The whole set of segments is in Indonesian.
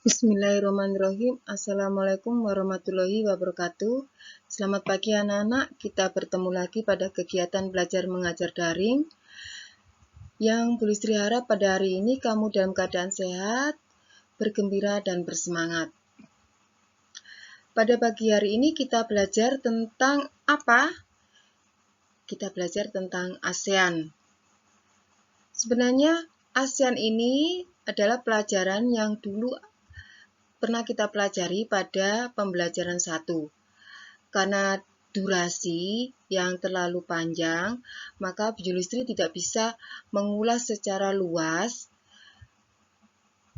Bismillahirrahmanirrahim. Assalamualaikum warahmatullahi wabarakatuh. Selamat pagi anak-anak. Kita bertemu lagi pada kegiatan belajar mengajar daring. Yang Bu Listri harap pada hari ini kamu dalam keadaan sehat, bergembira dan bersemangat. Pada pagi hari ini kita belajar tentang apa? Kita belajar tentang ASEAN. Sebenarnya ASEAN ini adalah pelajaran yang dulu pernah kita pelajari pada pembelajaran 1. Karena durasi yang terlalu panjang, maka Bu Listri tidak bisa mengulas secara luas,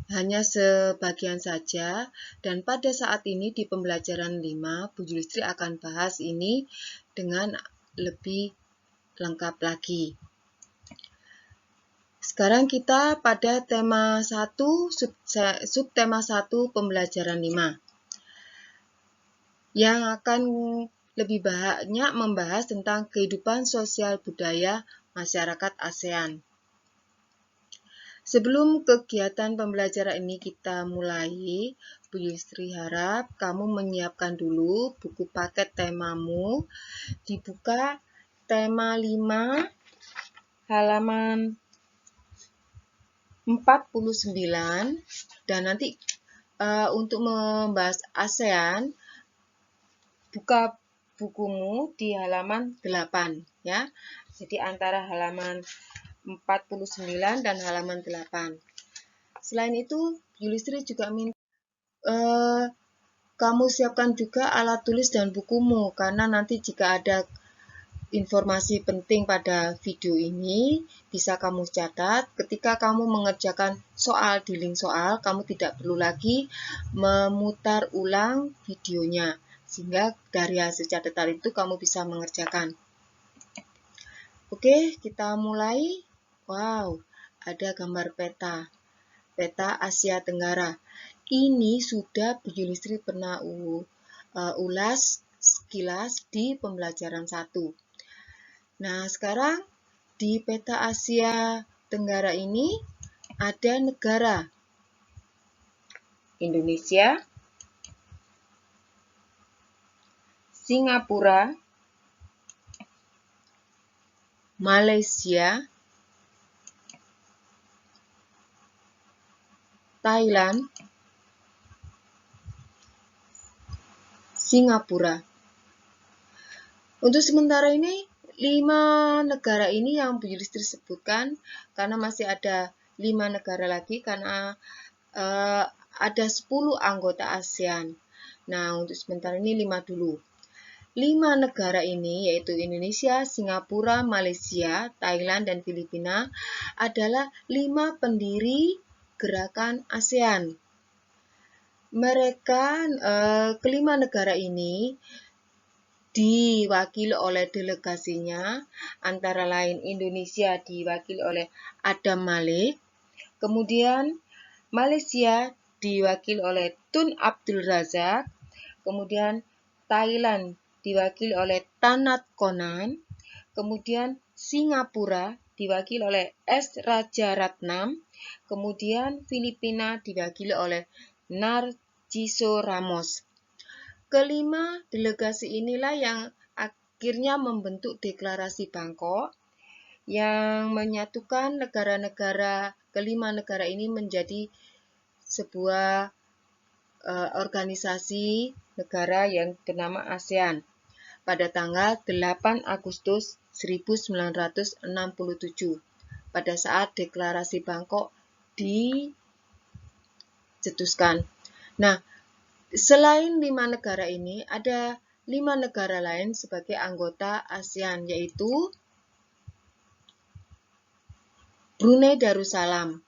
hanya sebagian saja. Dan pada saat ini di pembelajaran 5, Bu Listri akan bahas ini dengan lebih lengkap lagi. Sekarang kita pada tema 1, subtema 1 pembelajaran 5. Yang akan lebih banyak membahas tentang kehidupan sosial budaya masyarakat ASEAN. Sebelum kegiatan pembelajaran ini kita mulai, Bu Yustri harap kamu menyiapkan dulu buku paket temamu. Dibuka tema 5, halaman 49, dan nanti untuk membahas ASEAN, buka bukumu di halaman 8 ya. Jadi antara halaman 49 dan halaman 8. Selain itu, Yulistri juga minta kamu siapkan juga alat tulis dan bukumu, karena nanti jika ada informasi penting pada video ini bisa kamu catat. Ketika kamu mengerjakan soal di link soal, kamu tidak perlu lagi memutar ulang videonya, sehingga dari hasil catatan itu kamu bisa mengerjakan. Oke, kita mulai. Wow, ada gambar peta Asia Tenggara. Ini sudah Bu Yulistri pernah ulas sekilas di pembelajaran 1. Nah, sekarang di peta Asia Tenggara ini ada negara Indonesia, Singapura, Malaysia, Thailand, Singapura. Untuk sementara ini 5 negara ini yang Bu Yulistri sebutkan, karena masih ada 5 negara lagi, karena ada 10 anggota ASEAN. Nah, untuk sementara ini 5 dulu. 5 negara ini, yaitu Indonesia, Singapura, Malaysia, Thailand, dan Filipina, adalah 5 pendiri gerakan ASEAN. Mereka, kelima negara ini diwakili oleh delegasinya, antara lain Indonesia diwakili oleh Adam Malik, kemudian Malaysia diwakili oleh Tun Abdul Razak, kemudian Thailand diwakili oleh Tanat Konan, kemudian Singapura diwakili oleh S. Rajaratnam, kemudian Filipina diwakili oleh Narciso Ramos. Kelima delegasi inilah yang akhirnya membentuk deklarasi Bangkok yang menyatukan kelima negara ini menjadi sebuah organisasi negara yang bernama ASEAN pada tanggal 8 Agustus 1967 pada saat deklarasi Bangkok dicetuskan. Nah, selain 5 negara ini, ada 5 negara lain sebagai anggota ASEAN, yaitu Brunei Darussalam.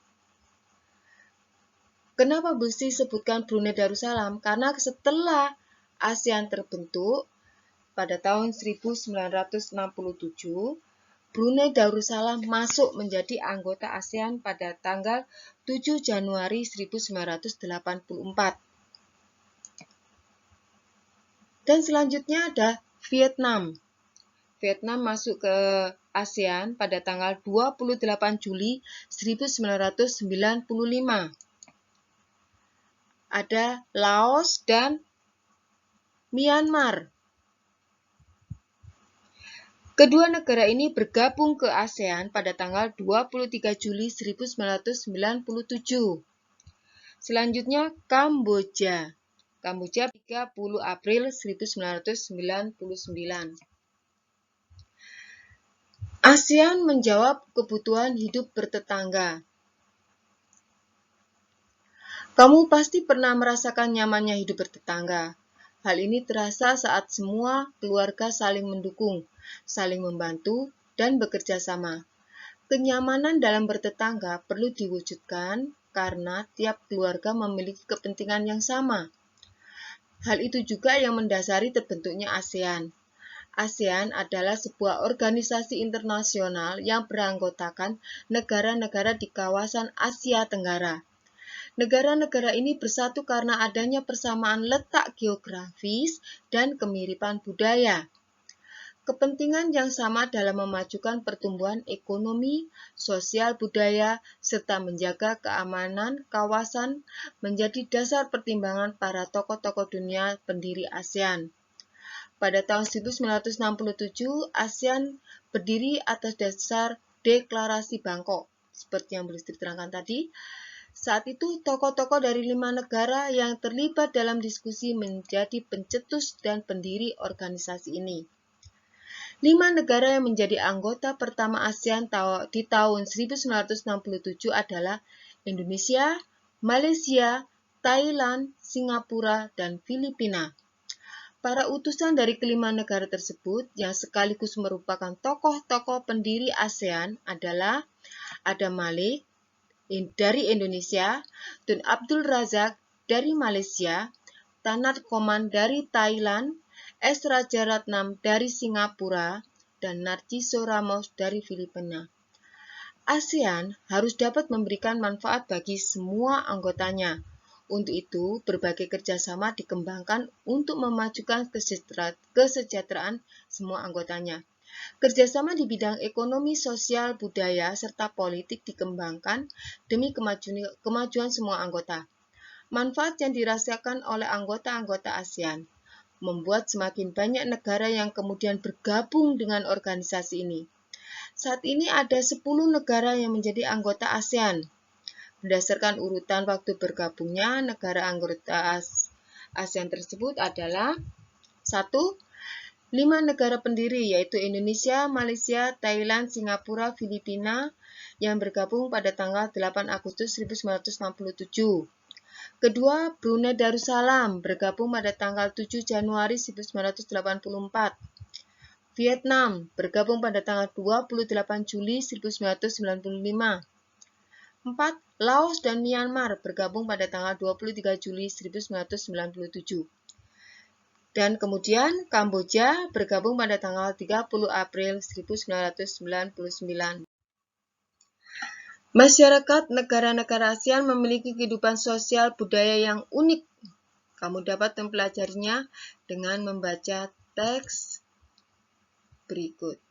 Kenapa mesti sebutkan Brunei Darussalam? Karena setelah ASEAN terbentuk pada tahun 1967, Brunei Darussalam masuk menjadi anggota ASEAN pada tanggal 7 Januari 1984. Dan selanjutnya ada Vietnam. Vietnam masuk ke ASEAN pada tanggal 28 Juli 1995. ada Laos dan Myanmar. Kedua negara ini bergabung ke ASEAN pada tanggal 23 Juli 1997. Selanjutnya Kamboja. Kamboja 30 April 1999. ASEAN menjawab kebutuhan hidup bertetangga. Kamu pasti pernah merasakan nyamannya hidup bertetangga. Hal ini terasa saat semua keluarga saling mendukung, saling membantu, dan bekerja sama. Kenyamanan dalam bertetangga perlu diwujudkan karena tiap keluarga memiliki kepentingan yang sama. Hal itu juga yang mendasari terbentuknya ASEAN. ASEAN adalah sebuah organisasi internasional yang beranggotakan negara-negara di kawasan Asia Tenggara. Negara-negara ini bersatu karena adanya persamaan letak geografis dan kemiripan budaya. Kepentingan yang sama dalam memajukan pertumbuhan ekonomi, sosial budaya, serta menjaga keamanan kawasan menjadi dasar pertimbangan para tokoh-tokoh dunia pendiri ASEAN. Pada tahun 1967, ASEAN berdiri atas dasar Deklarasi Bangkok, seperti yang boleh diterangkan tadi. Saat itu, tokoh-tokoh dari 5 negara yang terlibat dalam diskusi menjadi pencetus dan pendiri organisasi ini. 5 negara yang menjadi anggota pertama ASEAN di tahun 1967 adalah Indonesia, Malaysia, Thailand, Singapura, dan Filipina. Para utusan dari kelima negara tersebut yang sekaligus merupakan tokoh-tokoh pendiri ASEAN adalah Adam Malik dari Indonesia, Tun Abdul Razak dari Malaysia, Tanat Koman dari Thailand, S. Rajaratnam dari Singapura, dan Narciso Ramos dari Filipina. ASEAN harus dapat memberikan manfaat bagi semua anggotanya. Untuk itu, berbagai kerjasama dikembangkan untuk memajukan kesejahteraan semua anggotanya. Kerjasama di bidang ekonomi, sosial, budaya, serta politik dikembangkan demi kemajuan semua anggota. Manfaat yang dirasakan oleh anggota-anggota ASEAN membuat semakin banyak negara yang kemudian bergabung dengan organisasi ini. Saat ini ada 10 negara yang menjadi anggota ASEAN. Berdasarkan urutan waktu bergabungnya, negara anggota ASEAN tersebut adalah 1. 5 negara pendiri yaitu Indonesia, Malaysia, Thailand, Singapura, Filipina yang bergabung pada tanggal 8 Agustus 1967. Kedua, Brunei Darussalam bergabung pada tanggal 7 Januari 1984. Vietnam bergabung pada tanggal 28 Juli 1995. 4. Laos dan Myanmar bergabung pada tanggal 23 Juli 1997. Dan kemudian Kamboja bergabung pada tanggal 30 April 1999. Masyarakat negara-negara ASEAN memiliki kehidupan sosial budaya yang unik. Kamu dapat mempelajarinya dengan membaca teks berikut.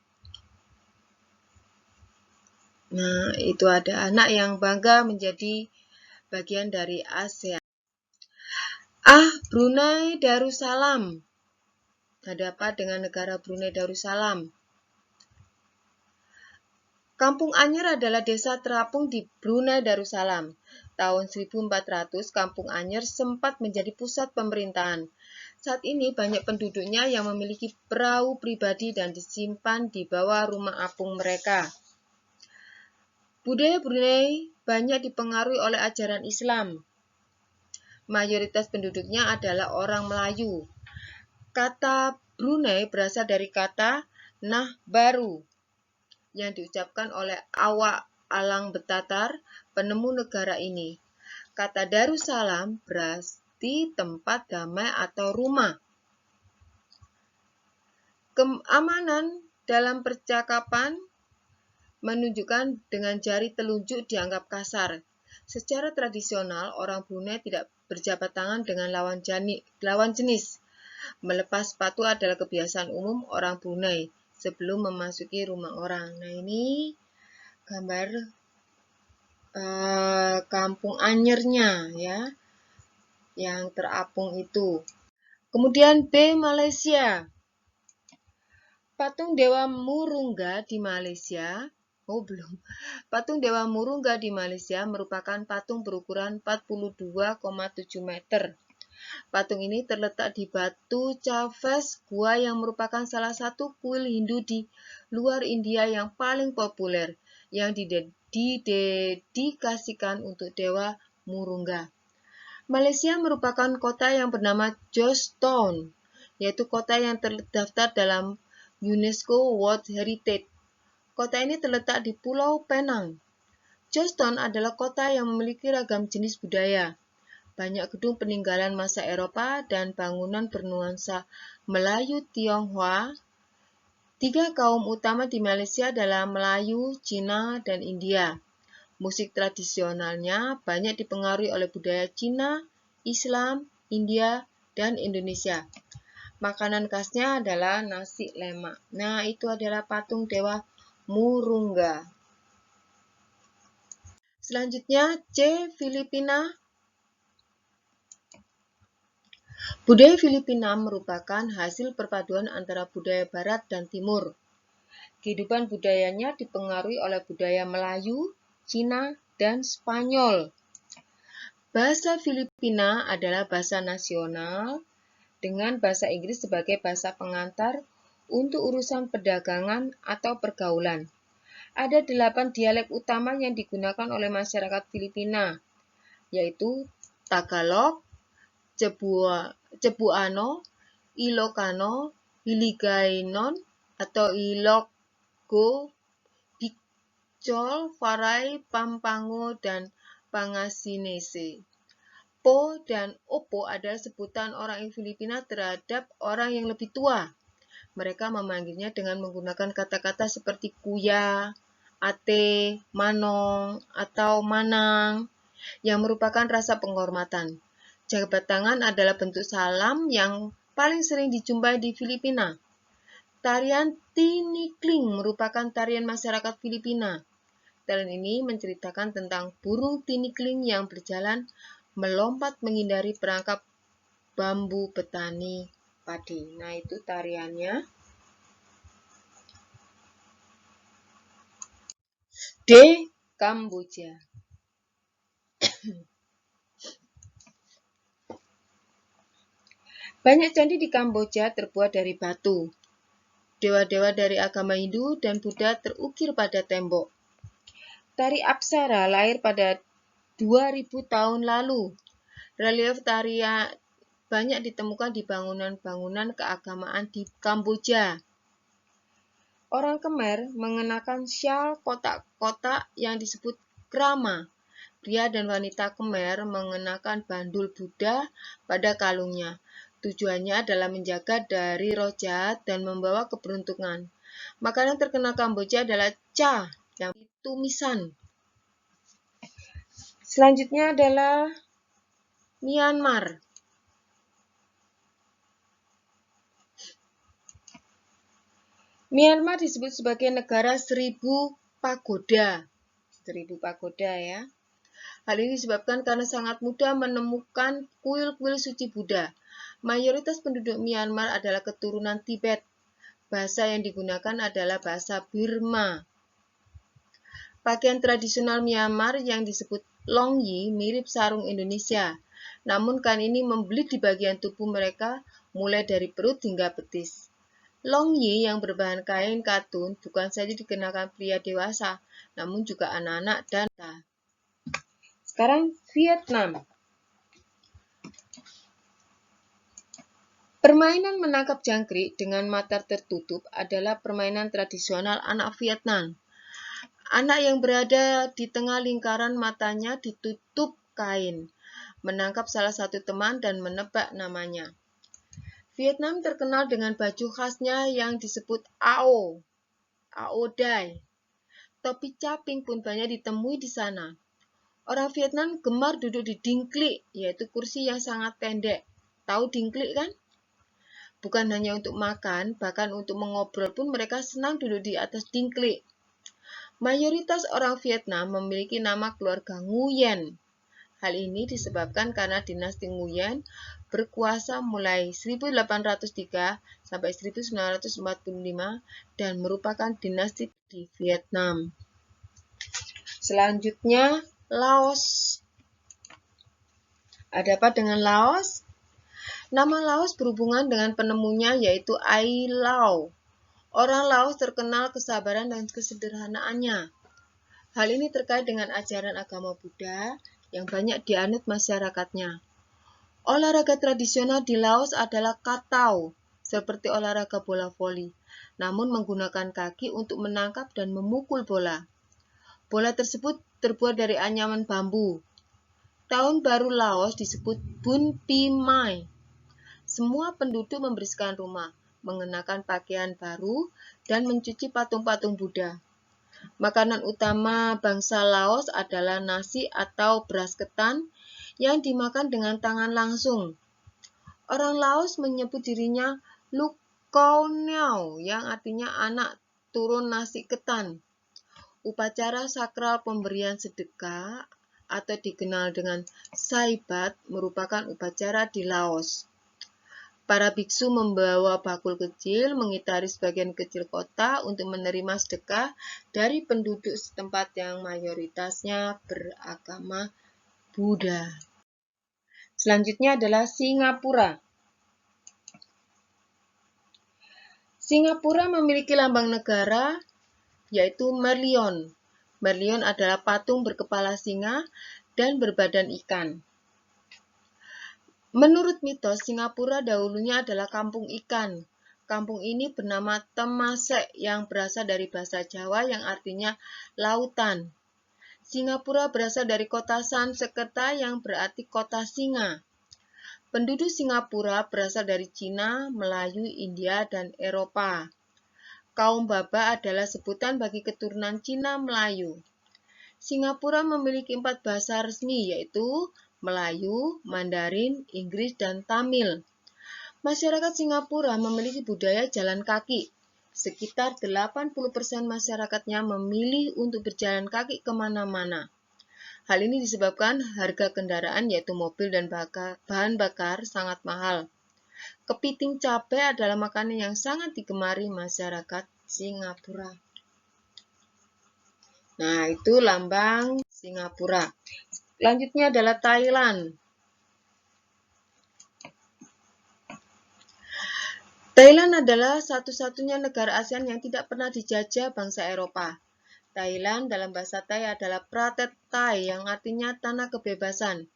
Nah, itu ada anak yang bangga menjadi bagian dari ASEAN. Brunei Darussalam. Ada apa dengan negara Brunei Darussalam? Kampung Anyer adalah desa terapung di Brunei Darussalam. Tahun 1400, Kampung Anyer sempat menjadi pusat pemerintahan. Saat ini banyak penduduknya yang memiliki perahu pribadi dan disimpan di bawah rumah apung mereka. Budaya Brunei banyak dipengaruhi oleh ajaran Islam. Mayoritas penduduknya adalah orang Melayu. Kata Brunei berasal dari kata nah baru yang diucapkan oleh Awak Alang Betatar, penemu negara ini. Kata Darussalam berarti tempat damai atau rumah. Keamanan dalam percakapan menunjukkan dengan jari telunjuk dianggap kasar. Secara tradisional, orang Brunei tidak berjabat tangan dengan lawan jenis. Melepas sepatu adalah kebiasaan umum orang Brunei sebelum memasuki rumah orang. Nah, ini gambar Kampung Anyernya ya. yang terapung itu. Kemudian B. Malaysia. Patung Dewa Murungga di Malaysia. Patung Dewa Murungga di Malaysia merupakan patung berukuran 42,7 meter. Patung ini terletak di Batu Chaves, gua yang merupakan salah satu kuil Hindu di luar India yang paling populer, yang didedikasikan untuk Dewa Murungga. Malaysia merupakan kota yang bernama Georgetown, yaitu kota yang terdaftar dalam UNESCO World Heritage. Kota ini terletak di Pulau Penang. Georgetown adalah kota yang memiliki ragam jenis budaya. Banyak gedung peninggalan masa Eropa dan bangunan bernuansa Melayu Tionghoa. 3 kaum utama di Malaysia adalah Melayu, Cina, dan India. Musik tradisionalnya banyak dipengaruhi oleh budaya Cina, Islam, India, dan Indonesia. Makanan khasnya adalah nasi lemak. Nah, itu adalah patung Dewa Murungga. Selanjutnya C. Filipina. Budaya Filipina merupakan hasil perpaduan antara budaya Barat dan Timur. Kehidupan budayanya dipengaruhi oleh budaya Melayu, Cina, dan Spanyol. Bahasa Filipina adalah bahasa nasional dengan bahasa Inggris sebagai bahasa pengantar untuk urusan perdagangan atau pergaulan. Ada 8 dialek utama yang digunakan oleh masyarakat Filipina, yaitu Tagalog, Cebuano, Ilocano, Hiligaynon atau Ilocgo, Bicol, Waray, Pampango, dan Pangasinense. Po dan opo adalah sebutan orang Filipina terhadap orang yang lebih tua. Mereka memanggilnya dengan menggunakan kata-kata seperti kuya, ate, manong, atau manang, yang merupakan rasa penghormatan. Jabat tangan adalah bentuk salam yang paling sering dijumpai di Filipina. Tarian tinikling merupakan tarian masyarakat Filipina. Tarian ini menceritakan tentang burung tinikling yang berjalan melompat menghindari perangkap bambu petani padi. Nah, itu tariannya. D. Kamboja. Banyak candi di Kamboja terbuat dari batu. Dewa-dewa dari agama Hindu dan Buddha terukir pada tembok. Tari Apsara lahir pada 2000 tahun lalu. Relief tarian banyak ditemukan di bangunan-bangunan keagamaan di Kamboja. Orang Khmer mengenakan syal kotak-kotak yang disebut krama. Pria dan wanita Khmer mengenakan bandul Buddha pada kalungnya. Tujuannya adalah menjaga dari roh jahat dan membawa keberuntungan. Makanan terkenal Kamboja adalah cha, yang tumisan. Selanjutnya adalah Myanmar. Myanmar disebut sebagai negara 1000 pagoda. 1000 pagoda ya. Hal ini disebabkan karena sangat mudah menemukan kuil-kuil suci Buddha. Mayoritas penduduk Myanmar adalah keturunan Tibet. Bahasa yang digunakan adalah bahasa Burma. Pakaian tradisional Myanmar yang disebut longyi mirip sarung Indonesia. Namun kain ini membelit di bagian tubuh mereka mulai dari perut hingga betis. Longyi yang berbahan kain katun bukan saja dikenakan pria dewasa, namun juga anak-anak dan Sekarang Vietnam. Permainan menangkap jangkrik dengan mata tertutup adalah permainan tradisional anak Vietnam. Anak yang berada di tengah lingkaran matanya ditutup kain, menangkap salah satu teman dan menebak namanya. Vietnam terkenal dengan baju khasnya yang disebut Ao Dai. Topi caping pun banyak ditemui di sana. Orang Vietnam gemar duduk di dingklik, yaitu kursi yang sangat pendek. Tahu dingklik kan? Bukan hanya untuk makan, bahkan untuk mengobrol pun mereka senang duduk di atas dingklik. Mayoritas orang Vietnam memiliki nama keluarga Nguyen. Hal ini disebabkan karena dinasti Nguyen berkuasa mulai 1803 sampai 1945 dan merupakan dinasti di Vietnam. Selanjutnya, Laos. Ada apa dengan Laos? Nama Laos berhubungan dengan penemunya yaitu Ai Lao. Orang Laos terkenal kesabaran dan kesederhanaannya. Hal ini terkait dengan ajaran agama Buddha yang banyak dianut masyarakatnya. Olahraga tradisional di Laos adalah katau, seperti olahraga bola voli, namun menggunakan kaki untuk menangkap dan memukul bola. Bola tersebut terbuat dari anyaman bambu. Tahun baru Laos disebut Bun Pi Mai. Semua penduduk membersihkan rumah, mengenakan pakaian baru, dan mencuci patung-patung Buddha. Makanan utama bangsa Laos adalah nasi atau beras ketan yang dimakan dengan tangan langsung. Orang Laos menyebut dirinya Luk Kau Niao, yang artinya anak turun nasi ketan. Upacara sakral pemberian sedekah atau dikenal dengan Saibat merupakan upacara di Laos. Para biksu membawa bakul kecil mengitari sebagian kecil kota untuk menerima sedekah dari penduduk setempat yang mayoritasnya beragama Buddha. Selanjutnya adalah Singapura. Singapura memiliki lambang negara yaitu Merlion. Merlion adalah patung berkepala singa dan berbadan ikan. Menurut mitos, Singapura dahulunya adalah kampung ikan. Kampung ini bernama Temasek yang berasal dari bahasa Jawa yang artinya lautan. Singapura berasal dari kota Sansekerta yang berarti kota singa. Penduduk Singapura berasal dari Cina, Melayu, India, dan Eropa. Kaum Baba adalah sebutan bagi keturunan Cina Melayu. Singapura memiliki 4 bahasa resmi yaitu Melayu, Mandarin, Inggris, dan Tamil. Masyarakat Singapura memiliki budaya jalan kaki. Sekitar 80% masyarakatnya memilih untuk berjalan kaki kemana-mana. Hal ini disebabkan harga kendaraan yaitu mobil dan bahan bakar sangat mahal. Kepiting cabai adalah makanan yang sangat digemari masyarakat Singapura. Nah, itu lambang Singapura. Selanjutnya adalah Thailand. Thailand adalah satu-satunya negara ASEAN yang tidak pernah dijajah bangsa Eropa. Thailand dalam bahasa Thai adalah Pratet Thai yang artinya tanah kebebasan.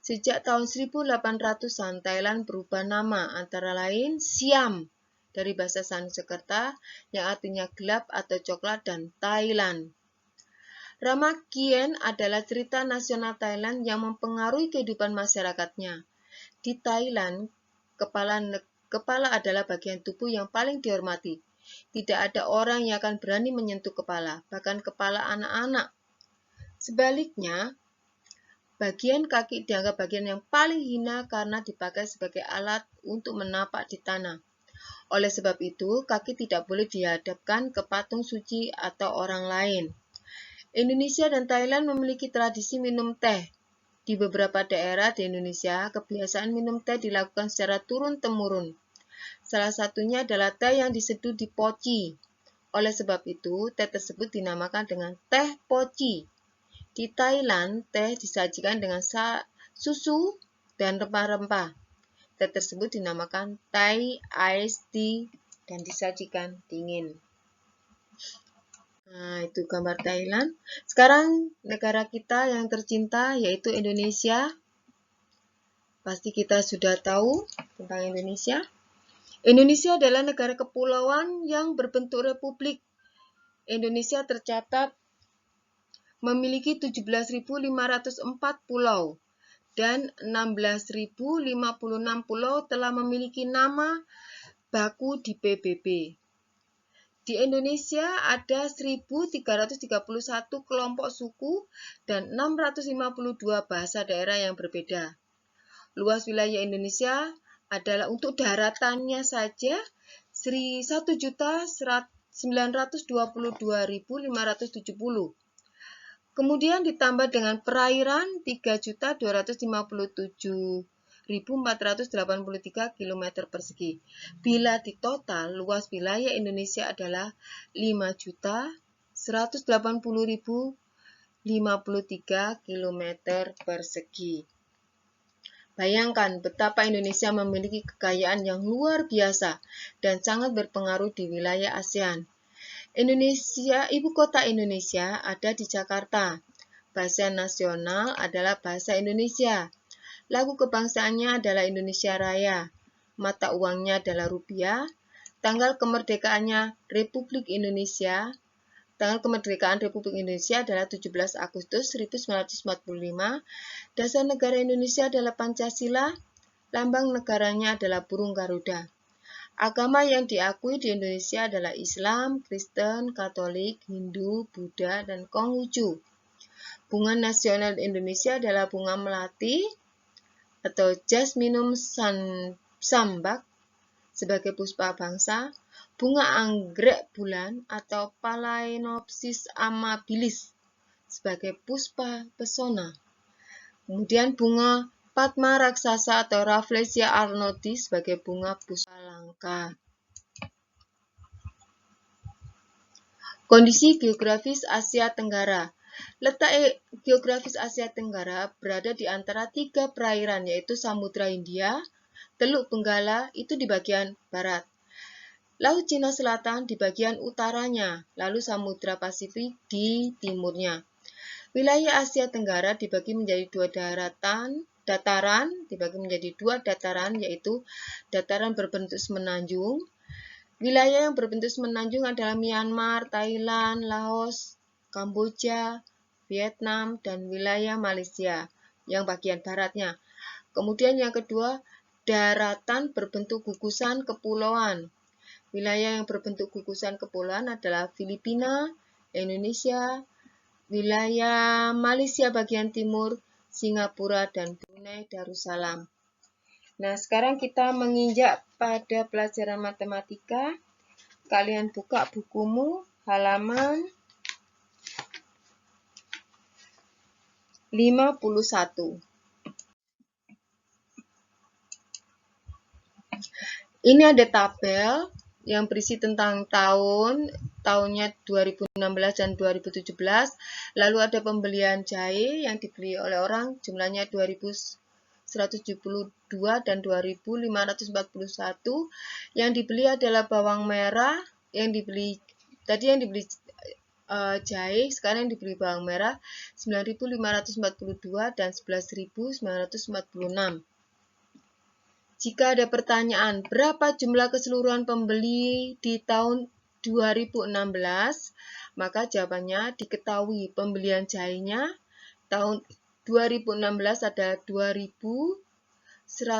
Sejak tahun 1800-an, Thailand berubah nama antara lain Siam dari bahasa Sanskerta yang artinya gelap atau coklat dan Thailand. Ramakien adalah cerita nasional Thailand yang mempengaruhi kehidupan masyarakatnya. Di Thailand, kepala adalah bagian tubuh yang paling dihormati. Tidak ada orang yang akan berani menyentuh kepala, bahkan kepala anak-anak. Sebaliknya, bagian kaki dianggap bagian yang paling hina karena dipakai sebagai alat untuk menapak di tanah. Oleh sebab itu, kaki tidak boleh dihadapkan ke patung suci atau orang lain. Indonesia dan Thailand memiliki tradisi minum teh. Di beberapa daerah di Indonesia, kebiasaan minum teh dilakukan secara turun-temurun. Salah satunya adalah teh yang diseduh di poci. Oleh sebab itu, teh tersebut dinamakan dengan teh poci. Di Thailand, teh disajikan dengan susu dan rempah-rempah. Teh tersebut dinamakan Thai Iced Tea dan disajikan dingin. Nah, itu gambar Thailand. Sekarang negara kita yang tercinta yaitu Indonesia. Pasti kita sudah tahu tentang Indonesia. Indonesia adalah negara kepulauan yang berbentuk republik. Indonesia tercatat memiliki 17.504 pulau dan 16.056 pulau telah memiliki nama baku di PBB. Di Indonesia ada 1.331 kelompok suku dan 652 bahasa daerah yang berbeda. Luas wilayah Indonesia adalah untuk daratannya saja 1.922.570. Kemudian ditambah dengan perairan 3.257.483 km persegi. Bila ditotal, luas wilayah Indonesia adalah 5.180.053 km persegi. Bayangkan betapa Indonesia memiliki kekayaan yang luar biasa dan sangat berpengaruh di wilayah ASEAN. Indonesia, ibu kota Indonesia ada di Jakarta. Bahasa nasional adalah bahasa Indonesia. Lagu kebangsaannya adalah Indonesia Raya. Mata uangnya adalah rupiah. Tanggal kemerdekaannya Republik Indonesia. Tanggal kemerdekaan Republik Indonesia adalah 17 Agustus 1945. Dasar negara Indonesia adalah Pancasila. Lambang negaranya adalah burung Garuda. Agama yang diakui di Indonesia adalah Islam, Kristen, Katolik, Hindu, Buddha, dan Konghucu. Bunga nasional Indonesia adalah bunga melati atau Jasminum sambac sebagai puspa bangsa, bunga anggrek bulan atau Phalaenopsis amabilis sebagai puspa pesona. Kemudian bunga Padma raksasa atau Rafflesia arnoldii sebagai bunga puspa langka. Kondisi geografis Asia Tenggara. Letak geografis Asia Tenggara berada di antara 3 perairan, yaitu Samudra Hindia, Teluk Benggala itu di bagian barat, Laut Cina Selatan di bagian utaranya, lalu Samudra Pasifik di timurnya. Wilayah Asia Tenggara dibagi menjadi 2 dataran, yaitu dataran berbentuk semenanjung. Wilayah yang berbentuk semenanjung adalah Myanmar, Thailand, Laos, Kamboja, Vietnam, dan wilayah Malaysia yang bagian baratnya. Kemudian yang kedua, daratan berbentuk gugusan kepulauan. Wilayah yang berbentuk gugusan kepulauan adalah Filipina, Indonesia, wilayah Malaysia bagian timur, Singapura, dan Brunei Darussalam. Nah, sekarang kita menginjak pada pelajaran matematika. Kalian buka bukumu, halaman 51. Ini ada tabel yang berisi tentang tahunnya 2016 dan 2017. Lalu ada pembelian jahe yang dibeli oleh orang, jumlahnya 2.172 dan 2.541. Yang dibeli adalah bawang merah, yang dibeli jahe, sekarang yang dibeli bawang merah 9.542 dan 11.946. Jika ada pertanyaan, berapa jumlah keseluruhan pembeli di tahun 2016? Maka jawabannya diketahui pembelian jahenya tahun 2016 ada 2.172.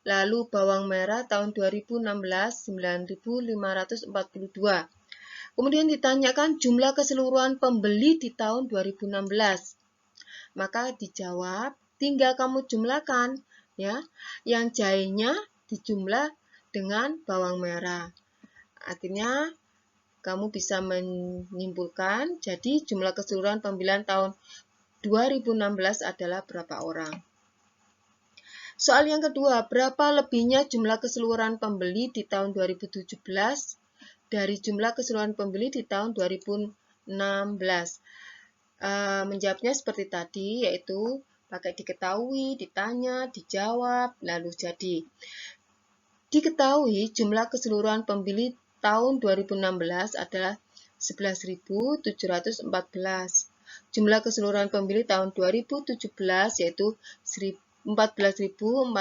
Lalu bawang merah tahun 2016 9.542. Kemudian ditanyakan jumlah keseluruhan pembeli di tahun 2016. Maka dijawab, tinggal kamu jumlahkan. Ya, yang jahenya dijumlah dengan bawang merah. Artinya kamu bisa menyimpulkan, jadi jumlah keseluruhan pembelian tahun 2016 adalah berapa orang. Soal yang kedua, berapa lebihnya jumlah keseluruhan pembeli di tahun 2017 dari jumlah keseluruhan pembeli di tahun 2016? Menjawabnya seperti tadi, yaitu pakai diketahui, ditanya, dijawab, lalu jadi. Diketahui jumlah keseluruhan pembeli tahun 2016 adalah 11.714. Jumlah keseluruhan pembeli tahun 2017 yaitu 14.487.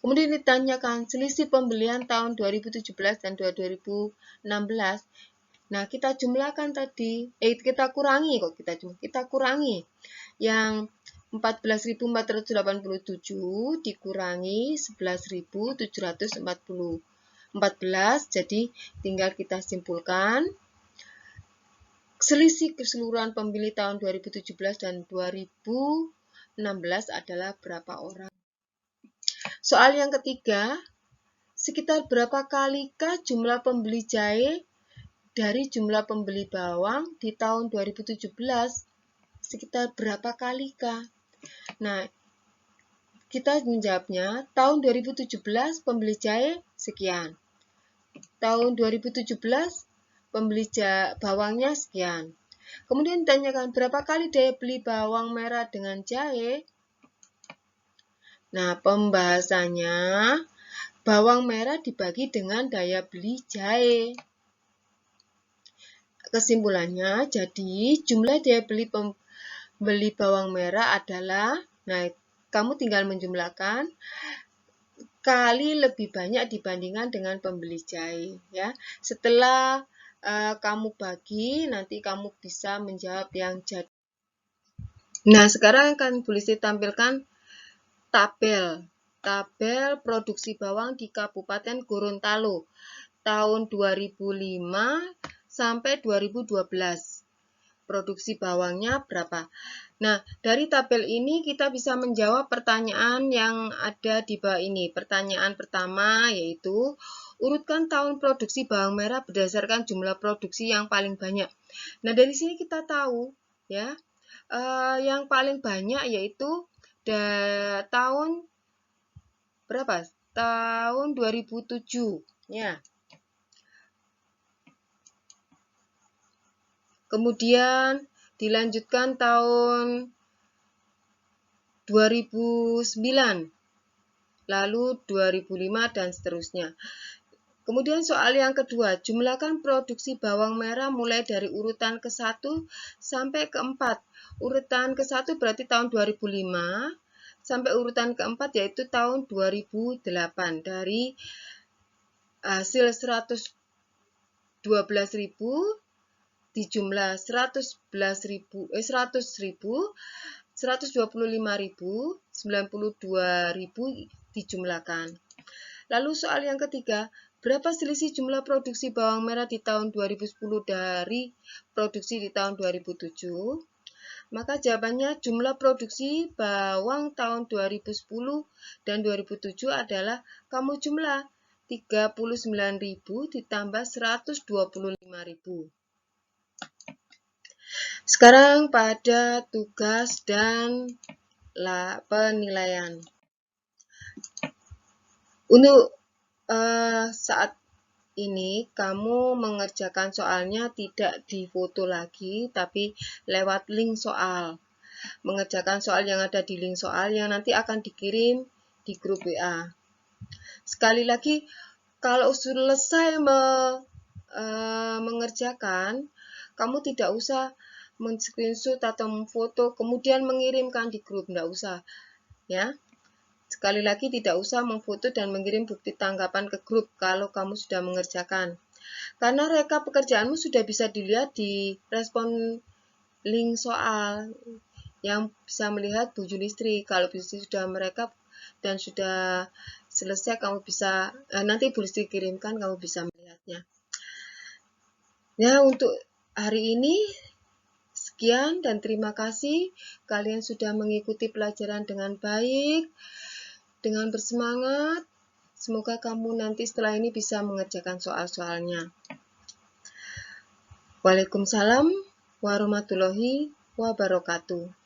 Kemudian ditanyakan selisih pembelian tahun 2017 dan 2016. Nah, kita jumlahkan tadi, kita kurangi yang 14.487 dikurangi 11.714, jadi tinggal kita simpulkan selisih keseluruhan pembeli tahun 2017 dan 2016 adalah berapa orang. Soal yang ketiga, sekitar berapa kalikah jumlah pembeli jahe dari jumlah pembeli bawang di tahun 2017 sekitar berapa kali kah? Nah, kita menjawabnya tahun 2017 pembeli jahe sekian. Tahun 2017 pembeli bawangnya sekian. Kemudian ditanyakan berapa kali daya beli bawang merah dengan jahe? Nah, pembahasannya bawang merah dibagi dengan daya beli jahe. Kesimpulannya, jadi jumlah daya beli pembeli bawang merah adalah, nah kamu tinggal menjumlahkan, kali lebih banyak dibandingkan dengan pembeli jahe. Ya, setelah kamu bagi, nanti kamu bisa menjawab yang jadi. Nah, sekarang akan Bu Listi tampilkan tabel produksi bawang di Kabupaten Gorontalo tahun 2005 sampai 2012. Produksi bawangnya berapa? Nah, dari tabel ini kita bisa menjawab pertanyaan yang ada di bawah ini. Pertanyaan pertama yaitu, urutkan tahun produksi bawang merah berdasarkan jumlah produksi yang paling banyak. Nah, dari sini kita tahu ya, yang paling banyak yaitu tahun berapa? Tahun 2007 ya. Kemudian dilanjutkan tahun 2009, lalu 2005 dan seterusnya. Kemudian soal yang kedua, jumlahkan produksi bawang merah mulai dari urutan ke-1 sampai ke-4. Urutan ke-1 berarti tahun 2005 sampai urutan ke-4 yaitu tahun 2008. Dari hasil 112.000 dijumlah 125.000, 92.000 dijumlahkan. Lalu soal yang ketiga, berapa selisih jumlah produksi bawang merah di tahun 2010 dari produksi di tahun 2007? Maka jawabannya jumlah produksi bawang tahun 2010 dan 2007 adalah kamu jumlah 39.000 ditambah 125.000. Sekarang pada tugas dan penilaian. Untuk saat ini kamu mengerjakan soalnya tidak difoto lagi, tapi lewat link soal. Mengerjakan soal yang ada di link soal yang nanti akan dikirim di grup WA. Sekali lagi, kalau selesai mengerjakan, kamu tidak usah men-screenshot atau memfoto kemudian mengirimkan di grup, tidak usah ya. Sekali lagi, tidak usah memfoto dan mengirim bukti tanggapan ke grup kalau kamu sudah mengerjakan, karena rekap pekerjaanmu sudah bisa dilihat di respon link soal yang bisa melihat Bu Julistri. Kalau Bu Julistri sudah merekap dan sudah selesai, kamu bisa nanti Bu Julistri kirimkan, kamu bisa melihatnya. Ya, untuk hari ini sekian dan terima kasih. Kalian sudah mengikuti pelajaran dengan baik, dengan bersemangat. Semoga kamu nanti setelah ini bisa mengerjakan soal-soalnya. Waalaikumsalam warahmatullahi wabarakatuh.